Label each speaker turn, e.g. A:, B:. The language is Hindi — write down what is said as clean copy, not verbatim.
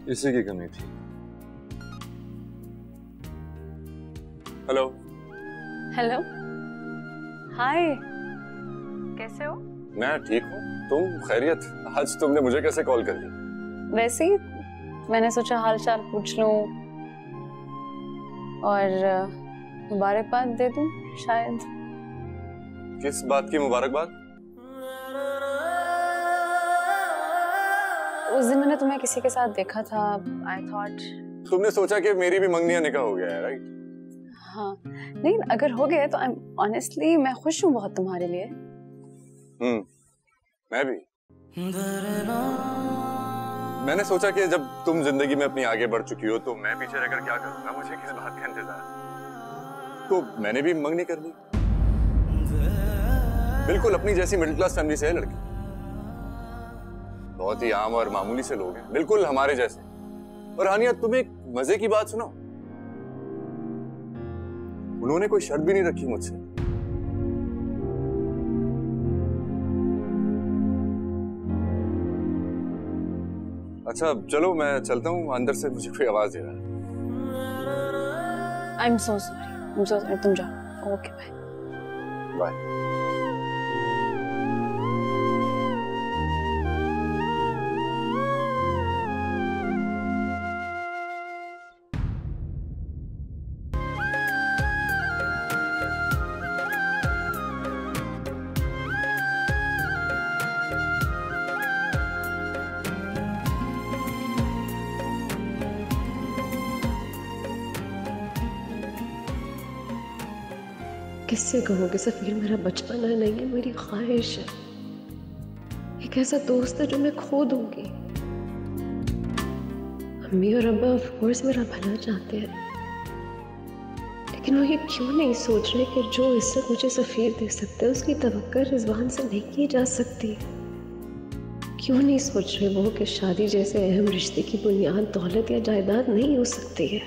A: इसी की कमी थी। हेलो।
B: हेलो, हाय, कैसे हो?
A: मैं ठीक हूँ, तुम खैरियत? आज तुमने मुझे कैसे कॉल कर ली?
B: वैसे ही मैंने सोचा हाल चाल पूछ लूं और मुबारकबाद दे दूं शायद।
A: किस बात की मुबारकबाद?
B: उस दिन मैंने तुम्हें किसी के साथ देखा था। आई थॉट
A: तुमने सोचा कि मेरी भी मंगनिया निकाह हो गया है, राइट?
B: हाँ, नहीं अगर हो गया तो ऑनेस्टली मैं खुश हूँ बहुत तुम्हारे लिए।
A: मैं भी। मैंने सोचा कि जब तुम जिंदगी में अपनी आगे बढ़ चुकी हो तो मैं पीछे रहकर क्या करूंगा, मुझे किस बात का इंतजार। तो मैंने भी मंगनी कर ली। बिल्कुल अपनी जैसी मिडिल क्लास फैमिली से है लड़की, बहुत ही आम और मामूली से लोग हैं, बिल्कुल हमारे जैसे। और हानिया, तुम्हें एक मजे की बात सुनो, उन्होंने कोई शर्त भी नहीं रखी मुझसे। अच्छा चलो मैं चलता हूँ, अंदर से मुझे कोई आवाज दे रहा है।
B: आई एम सो सॉरी, तुम जाओ। Okay bye.
A: बाय।
C: किससे कहूँगी सफीर, मेरा बचपना नहीं है, मेरी ख्वाहिश है, एक ऐसा दोस्त है जो मैं खो दूंगी। अम्मी और अब्बा ऑफ कोर्स मेरा भला चाहते हैं, लेकिन वो ये क्यों नहीं सोच रहे कि जो इज्जत मुझे सफीर दे सकते हैं उसकी तवक्को रिजवान से नहीं की जा सकती। क्यों नहीं सोच रहे वो कि शादी जैसे अहम रिश्ते की बुनियाद दौलत या जायदाद नहीं हो सकती है।